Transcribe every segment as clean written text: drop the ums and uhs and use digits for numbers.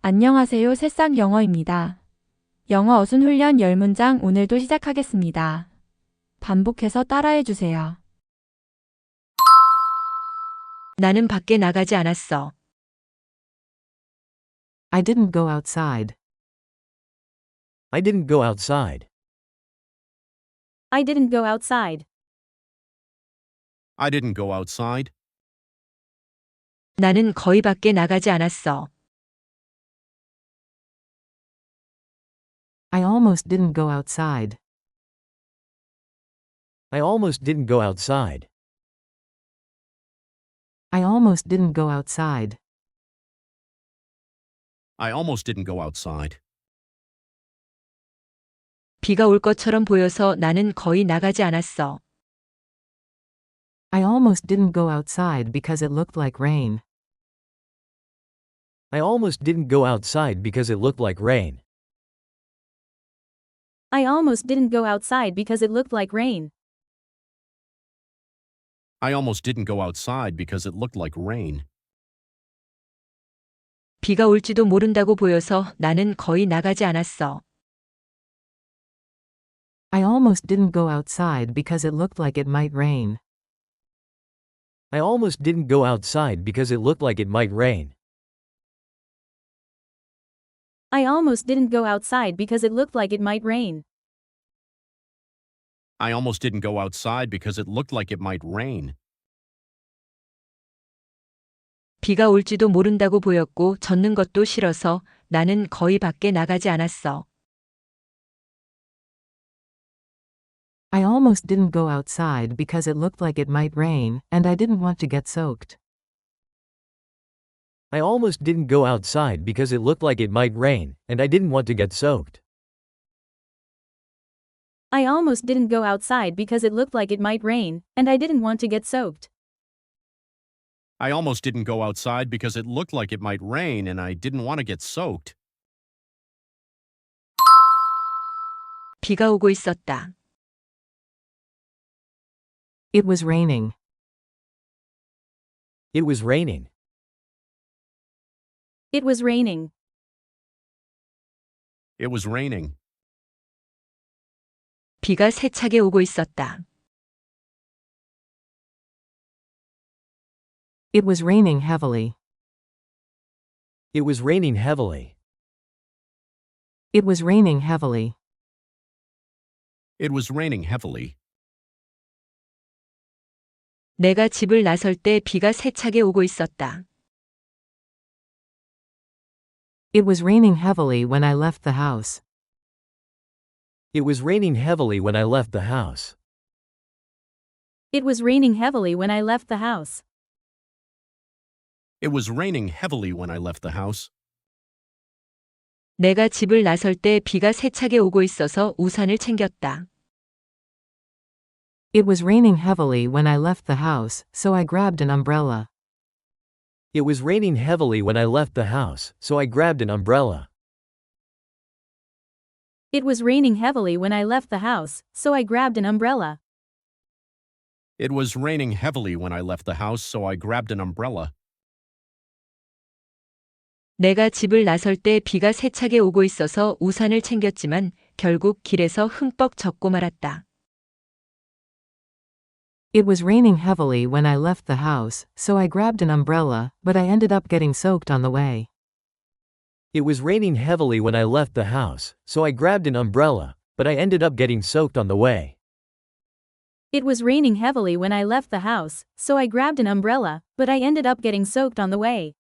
안녕하세요. 새싹 영어입니다. 영어 어순 훈련 10문장 오늘도 시작하겠습니다. 반복해서 따라해 주세요. 나는 밖에 나가지 않았어. I didn't go outside. I didn't go outside. I didn't go outside. I didn't go outside. 나는 거의 밖에 나가지 않았어. I almost didn't go outside. I almost didn't go outside. I almost didn't go outside. I almost didn't go outside. 비가 올 것처럼 보여서 나는 거의 나가지 않았어. I almost didn't go outside because it looked like rain. I almost didn't go outside because it looked like rain. I almost didn't go outside because it looked like rain. I almost didn't go outside because it looked like rain. 비가 올지도 모른다고 보여서 나는 거의 나가지 않았어. I almost didn't go outside because it looked like it might rain. I almost didn't go outside because it looked like it might rain. I almost didn't go outside because it looked like it might rain. I almost didn't go outside because it looked like it might rain. 비가 올지도 모른다고 보였고 젖는 것도 싫어서 나는 거의 밖에 나가지 않았어. I almost didn't go outside because it looked like it might rain, and I didn't want to get soaked. I almost didn't go outside because it looked like it might rain, and I didn't want to get soaked. I almost didn't go outside because it looked like it might rain, and I didn't want to get soaked. I almost didn't go outside because it looked like it might rain and I didn't want to get soaked. 비가 오고 있었다. It was raining. It was raining. It was raining. It was raining. 비가 세차게 오고 있었다. It was raining heavily. It was raining heavily. It was raining heavily. It was raining heavily. 내가 집을 나설 때 비가 세차게 오고 있었다. It was raining heavily when I left the house. It was raining heavily when I left the house. It was raining heavily when I left the house. It was raining heavily when I left the house. 내가 집을 나설 때 비가 세차게 오고 있어서 우산을 챙겼다. It was raining heavily when I left the house, so I grabbed an umbrella. It was raining heavily when I left the house, so I grabbed an umbrella. It was raining heavily when I left the house, so I grabbed an umbrella. It was raining heavily when I left the house, so I grabbed an umbrella. 내가 집을 나설 때 비가 세차게 오고 있어서 우산을 챙겼지만 결국 길에서 흠뻑 젖고 말았다. It was raining heavily when I left the house, so I grabbed an umbrella, but I ended up getting soaked on the way. It was raining heavily when I left the house, so I grabbed an umbrella, but I ended up getting soaked on the way. It was raining heavily when I left the house, so I grabbed an umbrella, but I ended up getting soaked on the way.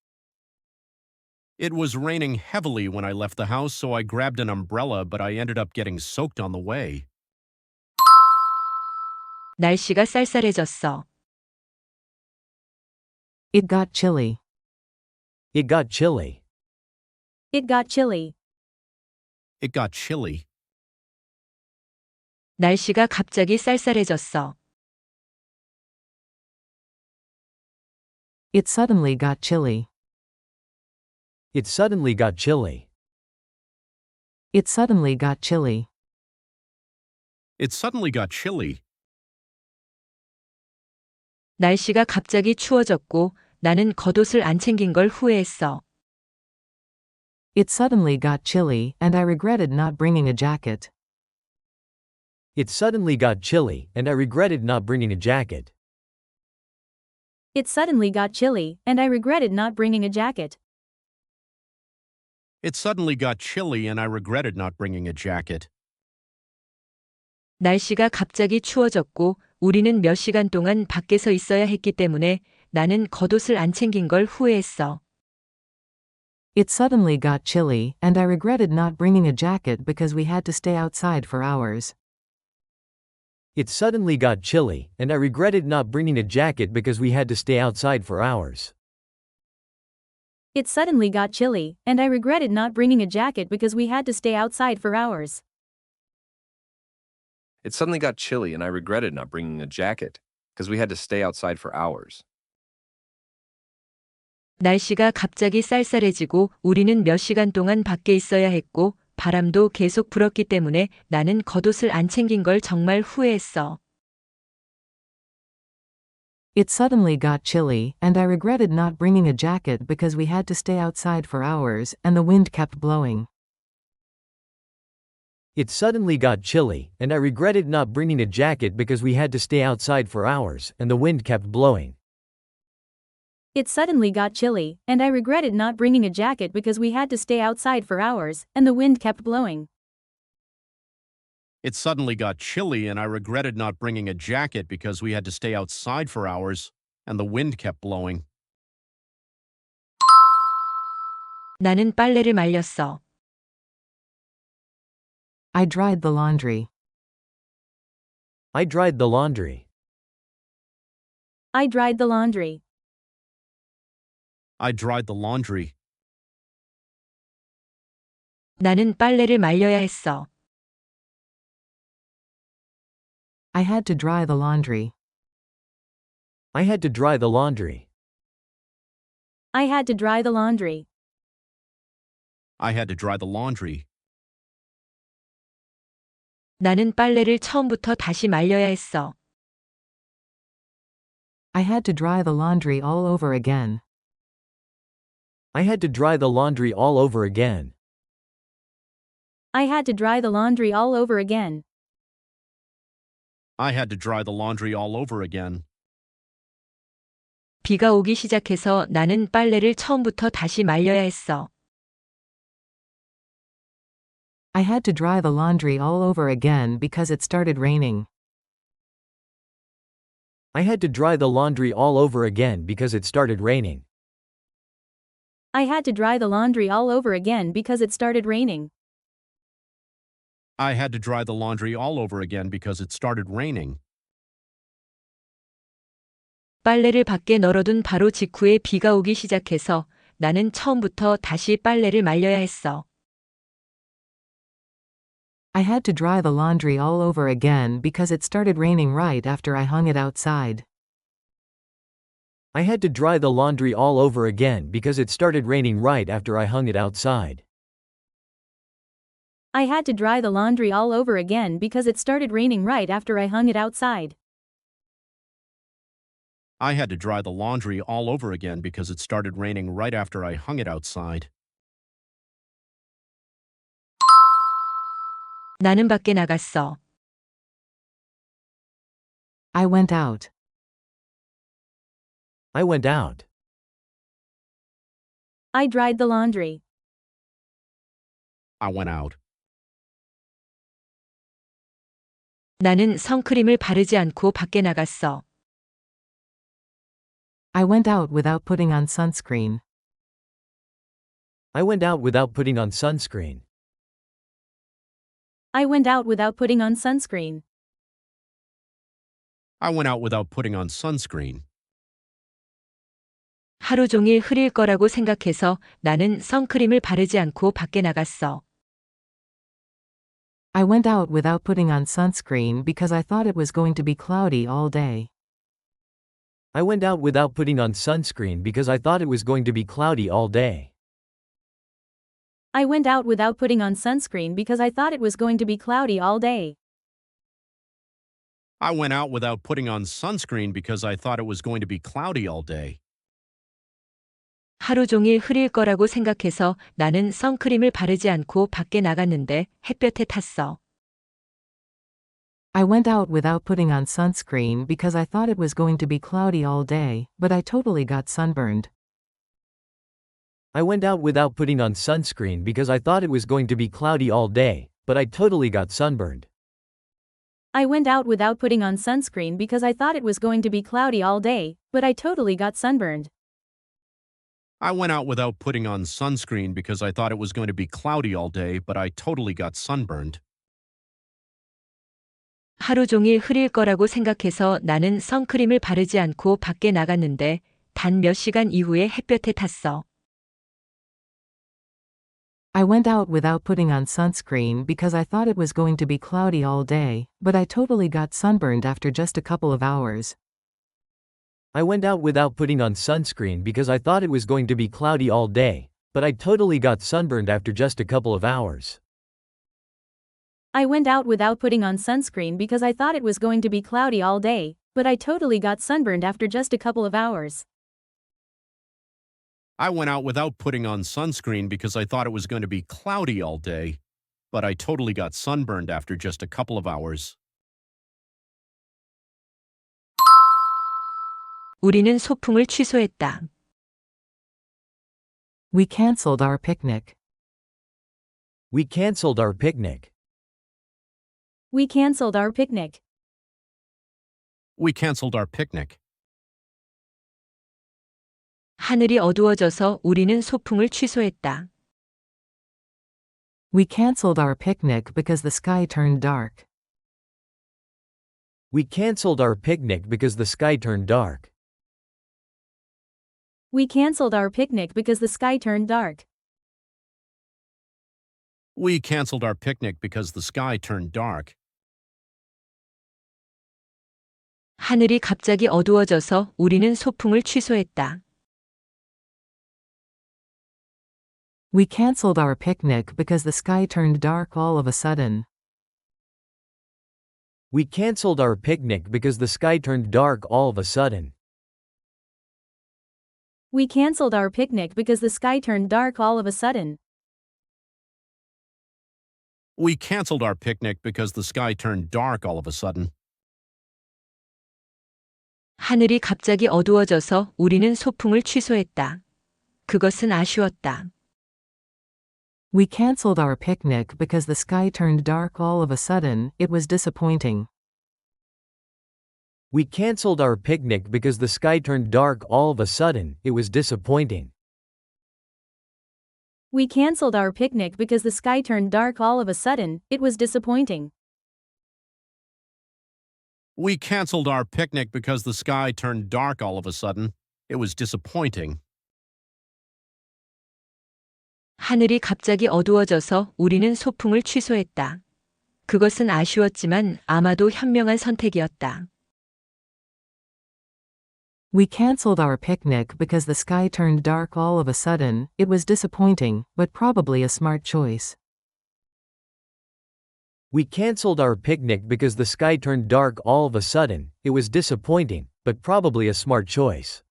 It was raining heavily when I left the house, so I grabbed an umbrella, but I ended up getting soaked on the way. 날씨가 쌀쌀해졌어. It got chilly. It got chilly. It got chilly. It got chilly. 날씨가 갑자기 쌀쌀해졌어. It suddenly got chilly. It suddenly got chilly. It suddenly got chilly. It suddenly got chilly. 날씨가 갑자기 추워졌고 나는 겉옷을 안 챙긴 걸 후회했어. It suddenly got chilly, and I regretted not bringing a jacket. It suddenly got chilly, and I regretted not bringing a jacket. It suddenly got chilly, and I regretted not bringing a jacket. It suddenly got chilly and I regretted not bringing a jacket. 날씨가 갑자기 추워졌고 우리는 몇 시간 동안 밖에서 있어야 했기 때문에 나는 겉옷을 안 챙긴 걸 후회했어. It suddenly got chilly, and I regretted not bringing a jacket because we had to stay outside for hours. It suddenly got chilly, and I regretted not bringing a jacket because we had to stay outside for hours. It suddenly got chilly, and I regretted not bringing a jacket because we had to stay outside for hours. It suddenly got chilly and I regretted not bringing a jacket because we had to stay outside for hours. 날씨가 갑자기 쌀쌀해지고 우리는 몇 시간 동안 밖에 있어야 했고 바람도 계속 불었기 때문에 나는 겉옷을 안 챙긴 걸 정말 후회했어. It suddenly got chilly, and I regretted not bringing a jacket because we had to stay outside for hours, and the wind kept blowing. It suddenly got chilly, and I regretted not bringing a jacket because we had to stay outside for hours, and the wind kept blowing. It suddenly got chilly, and I regretted not bringing a jacket because we had to stay outside for hours, and the wind kept blowing. It suddenly got chilly and I regretted not bringing a jacket because we had to stay outside for hours and the wind kept blowing. 나는 빨래를 말렸어. I dried the laundry. I dried the laundry. I dried the laundry. I dried the laundry. 나는 빨래를 말려야 했어. I had to dry the laundry. I had to dry the laundry. I had to dry the laundry. I had to dry the laundry. 나는 빨래를 처음부터 다시 말려야 했어. I had to dry the laundry all over again. I had to dry the laundry all over again. I had to dry the laundry all over again. I had to dry the laundry all over again. 비가 오기 시작해서 나는 빨래를 처음부터 다시 말려야 했어. I had to dry the laundry all over again because it started raining. I had to dry the laundry all over again because it started raining. I had to dry the laundry all over again because it started raining. I had to dry the laundry all over again because it started raining. 빨래를 밖에 널어둔 바로 직후에 비가 오기 시작해서 나는 처음부터 다시 빨래를 말려야 했어. I had to dry the laundry all over again because it started raining right after I hung it outside. I had to dry the laundry all over again because it started raining right after I hung it outside. I had to dry the laundry all over again because it started raining right after I hung it outside. I had to dry the laundry all over again because it started raining right after I hung it outside. 나는 밖에 나갔어. I went out. I went out. I dried the laundry. I went out. 나는 선크림을 바르지 않고 밖에 나갔어. I went out without putting on sunscreen. I went out without putting on sunscreen. I went out without putting on sunscreen. I went out without putting on sunscreen. 하루 종일 흐릴 거라고 생각해서 나는 선크림을 바르지 않고 밖에 나갔어. I went out without putting on sunscreen because I thought it was going to be cloudy all day. I went out without putting on sunscreen because I thought it was going to be cloudy all day. I went out without putting on sunscreen because I thought it was going to be cloudy all day. I went out without putting on sunscreen because I thought it was going to be cloudy all day. 하루 종일 흐릴 거라고 생각해서 나는 선크림을 바르지 않고 밖에 나갔는데 햇볕에 탔어. I went out without putting on sunscreen because I thought it was going to be cloudy all day, but I totally got sunburned. I went out without putting on sunscreen because I thought it was going to be cloudy all day, but I totally got sunburned. I went out without putting on sunscreen because I thought it was going to be cloudy all day, but I totally got sunburned. I went out without putting on sunscreen because I thought it was going to be cloudy all day, but I totally got sunburned. 하루 종일 흐릴 거라고 생각해서 나는 선크림을 바르지 않고 밖에 나갔는데 단 몇 시간 이후에 햇볕에 탔어. I went out without putting on sunscreen because I thought it was going to be cloudy all day, but I totally got sunburned after just a couple of hours. I went out without putting on sunscreen because I thought it was going to be cloudy all day, but I totally got sunburned after just a couple of hours. I went out without putting on sunscreen because I thought it was going to be cloudy all day, but I totally got sunburned after just a couple of hours. I went out without putting on sunscreen because I thought it was going to be cloudy all day, but I totally got sunburned after just a couple of hours. 우리는 소풍을 취소했다. We cancelled our picnic. We canceled our picnic. We cancelled our picnic. We canceled our picnic. 하늘이 어두워져서 우리는 소풍을 취소했다. We cancelled our picnic because the sky turned dark. We canceled our picnic because the sky turned dark. We cancelled our picnic because the sky turned dark. We canceled our picnic because the sky turned dark. 하늘이 갑자기 어두워져서 우리는 소풍을 취소했다. We cancelled our picnic because the sky turned dark all of a sudden. We canceled our picnic because the sky turned dark all of a sudden. We cancelled our picnic because the sky turned dark all of a sudden. We canceled our picnic because the sky turned dark all of a sudden. 하늘이 갑자기 어두워져서 우리는 소풍을 취소했다. 그것은 아쉬웠다. We cancelled our picnic because the sky turned dark all of a sudden. It was disappointing. We canceled our picnic because the sky turned dark all of a sudden. It was disappointing. We cancelled our picnic because the sky turned dark all of a sudden. It was disappointing. We canceled our picnic because the sky turned dark all of a sudden. It was disappointing. 하늘이 갑자기 어두워져서 우리는 소풍을 취소했다. 그것은 아쉬웠지만 아마도 현명한 선택이었다. We cancelled our picnic because the sky turned dark all of a sudden. It was disappointing, but probably a smart choice. We canceled our picnic because the sky turned dark all of a sudden. It was disappointing, but probably a smart choice.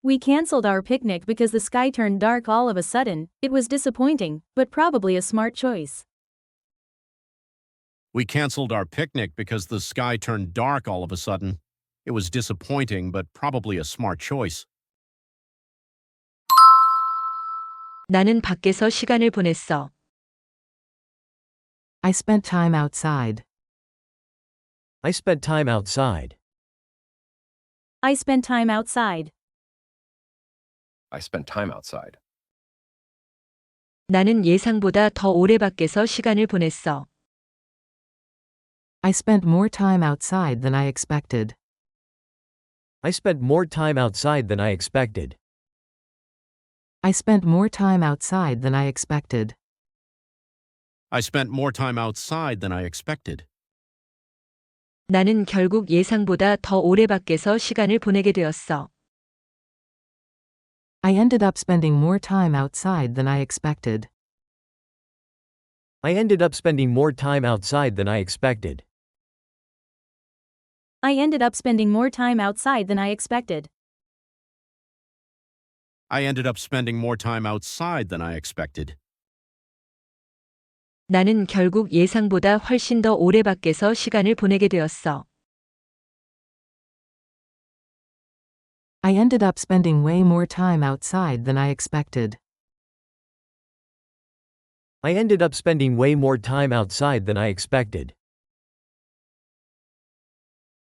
We cancelled our picnic because the sky turned dark all of a sudden. It was disappointing, but probably a smart choice. We canceled our picnic because the sky turned dark all of a sudden. It was disappointing, but probably a smart choice. 나는 밖에서 시간을 보냈어. I spent time outside. I spent time outside. I spent time outside. I spent time outside. 나는 예상보다 더 오래 밖에서 시간을 보냈어. I spent more time outside than I expected. I spent more time outside than I expected. I spent more time outside than I expected. I spent more time outside than I expected. 나는 결국 예상보다 더 오래 밖에서 시간을 보내게 되었어. I ended up spending more time outside than I expected. I ended up spending more time outside than I expected. I ended up spending more time outside than I expected. I ended up spending more time outside than I expected. 나는 결국 예상보다 훨씬 더 오래 밖에서 시간을 보내게 되었어. I ended up spending way more time outside than I expected. I ended up spending way more time outside than I expected.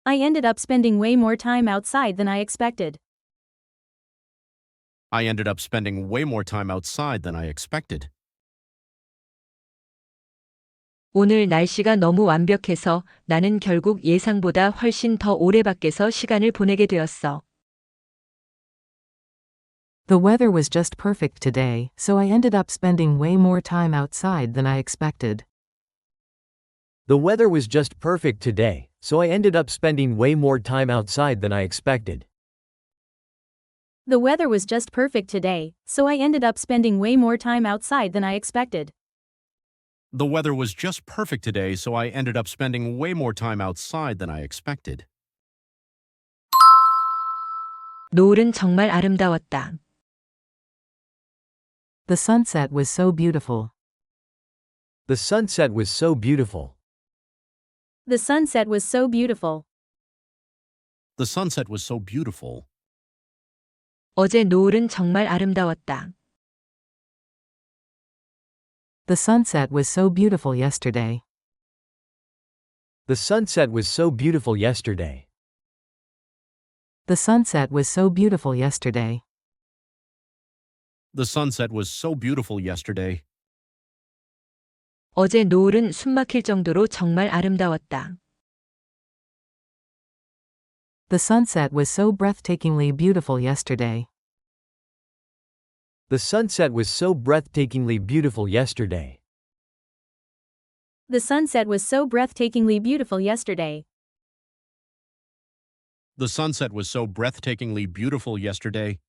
I ended up spending way more time outside than I expected. I ended up spending way more time outside than I expected. 오늘 날씨가 너무 완벽해서 나는 결국 예상보다 훨씬 더 오래 밖에서 시간을 보내게 되었어. The weather was just perfect today, so I ended up spending way more time outside than I expected. The weather was just perfect today, so I ended up spending way more time outside than I expected. The weather was just perfect today, so I ended up spending way more time outside than I expected. The weather was just perfect today, so I ended up spending way more time outside than I expected. 노을은 정말 아름다웠다. The sunset was so beautiful. The sunset was so beautiful. The sunset was so beautiful. The sunset was so beautiful. 어제 노을은 정말 아름다웠다. The sunset was so beautiful yesterday. The sunset was so beautiful yesterday. The sunset was so beautiful yesterday. The sunset was so beautiful yesterday. 어제 노을은 숨막힐 정도로 정말 아름다웠다. The sunset was so breathtakingly beautiful yesterday. The sunset was so breathtakingly beautiful yesterday. The sunset was so breathtakingly beautiful yesterday. The sunset was so breathtakingly beautiful yesterday.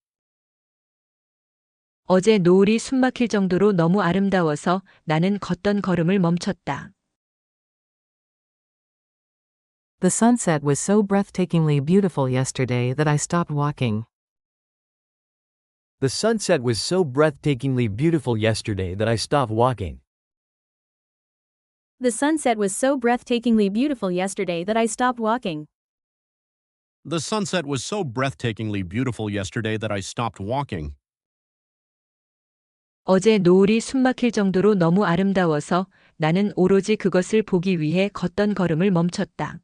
어제 노을이 숨막힐 정도로 너무 아름다워서 나는 걷던 걸음을 멈췄다. The sunset was so breathtakingly beautiful yesterday that I stopped walking. The sunset was so breathtakingly beautiful yesterday that I stopped walking. The sunset was so breathtakingly beautiful yesterday that I stopped walking. The sunset was so breathtakingly beautiful yesterday that I stopped walking. 어제 노을이 숨막힐 정도로 너무 아름다워서 나는 오로지 그것을 보기 위해 걷던 걸음을 멈췄다.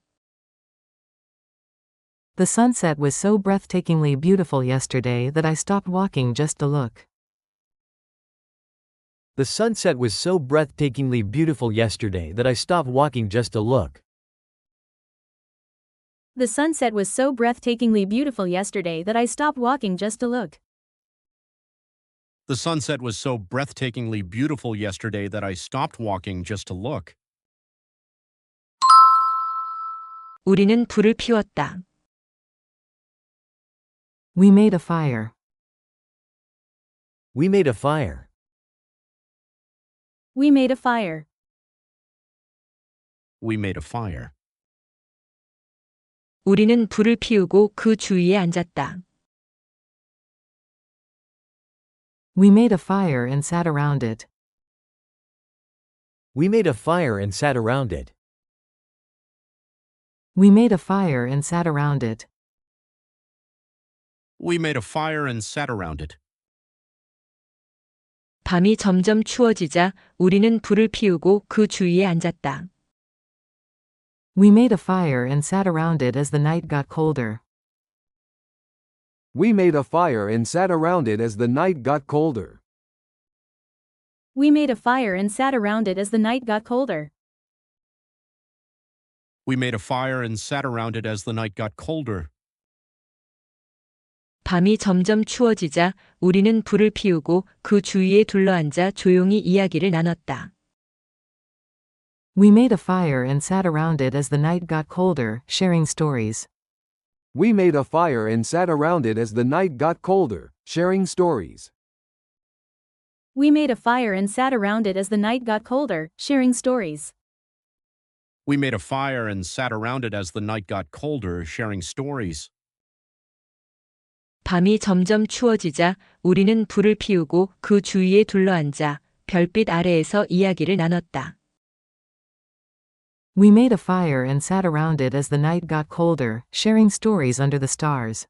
The sunset was so breathtakingly beautiful yesterday that I stopped walking just to look. The sunset was so breathtakingly beautiful yesterday that I stopped walking just to look. The sunset was so breathtakingly beautiful yesterday that I stopped walking just to look. The sunset was so breathtakingly beautiful yesterday that I stopped walking just to look. 우리는 불을 피웠다. We made a fire. We made a fire. We made a fire. We made a fire. 우리는 불을 피우고 그 주위에 앉았다. We made a fire and sat around it. We made a fire and sat around it. We made a fire and sat around it. We made a fire and sat around it. 밤이 점점 추워지자 우리는 불을 피우고 그 주위에 앉았다. We made a fire and sat around it as the night got colder. We made a fire and sat around it as the night got colder. We made a fire and sat around it as the night got colder. We made a fire and sat around it as the night got colder. 밤이 점점 추워지자 우리는 불을 피우고 그 주위에 둘러앉아 조용히 이야기를 나눴다. We made a fire and sat around it as the night got colder, sharing stories. We made a fire and sat around it as the night got colder, sharing stories. We made a fire and sat around it as the night got colder, sharing stories. We made a fire and sat around it as the night got colder, sharing stories. 밤이 점점 추워지자 우리는 불을 피우고 그 주위에 둘러앉아 별빛 아래에서 이야기를 나눴다. We made a fire and sat around it as the night got colder, sharing stories under the stars.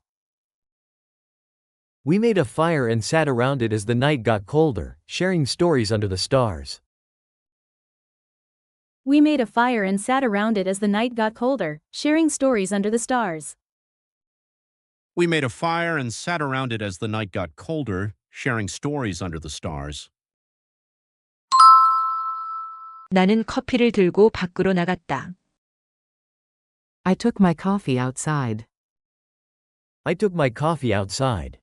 We made a fire and sat around it as the night got colder, sharing stories under the stars. We made a fire and sat around it as the night got colder, sharing stories under the stars. We made a fire and sat around it as the night got colder, sharing stories under the stars. 나는 커피를 들고 밖으로 나갔다. I took my coffee outside. I took my coffee outside.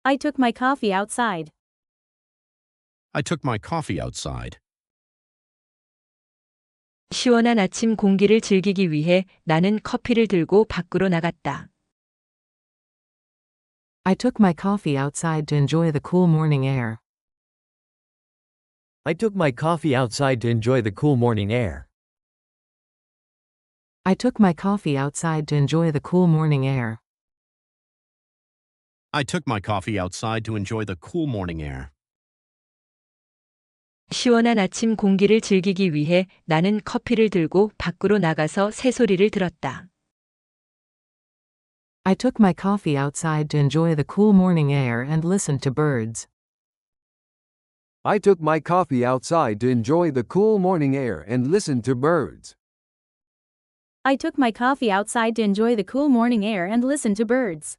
I took my coffee outside. I took my coffee outside. 시원한 아침 공기를 즐기기 위해 나는 커피를 들고 밖으로 나갔다. I took my coffee outside to enjoy the cool morning air. I took my coffee outside to enjoy the cool morning air. I took my coffee outside to enjoy the cool morning air. I took my coffee outside to enjoy the cool morning air. 시원한 아침 공기를 즐기기 위해 나는 커피를 들고 밖으로 나가서 새소리를 들었다. I took my coffee outside to enjoy the cool morning air and listened to birds. I took my coffee outside to enjoy the cool morning air and listen to birds. I took my coffee outside to enjoy the cool morning air and listen to birds.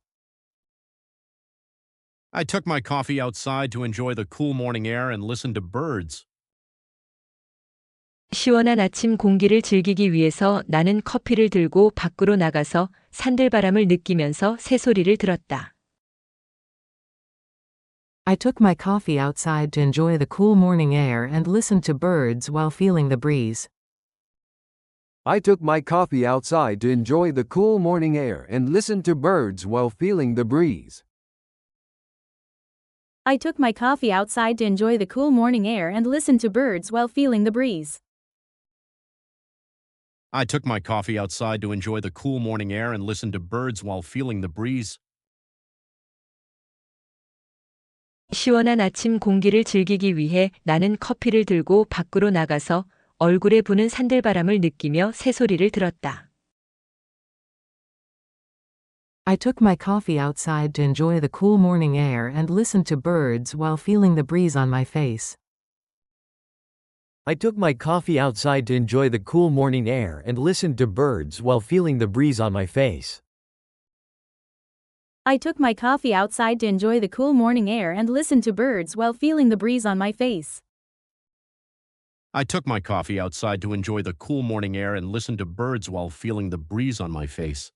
I took my coffee outside to enjoy the cool morning air and listen to birds. 시원한 아침 공기를 즐기기 위해서 나는 커피를 들고 밖으로 나가서 산들바람을 느끼면서 새소리를 들었다. I took my coffee outside to enjoy the cool morning air and listened to birds while feeling the breeze. I took my coffee outside to enjoy the cool morning air and listen to birds while feeling the breeze. I took my coffee outside to enjoy the cool morning air and listen to birds while feeling the breeze. I took my coffee outside to enjoy the cool morning air and listen to birds while feeling the breeze. 시원한 아침 공기를 즐기기 위해 나는 커피를 들고 밖으로 나가서 얼굴에 부는 산들바람을 느끼며 새소리를 들었다. I took my coffee outside to enjoy the cool morning air and listened to birds while feeling the breeze on my face. I took my coffee outside to enjoy the cool morning air and listened to birds while feeling the breeze on my face. I took my coffee outside to enjoy the cool morning air and listen to birds while feeling the breeze on my face. I took my coffee outside to enjoy the cool morning air and listen to birds while feeling the breeze on my face.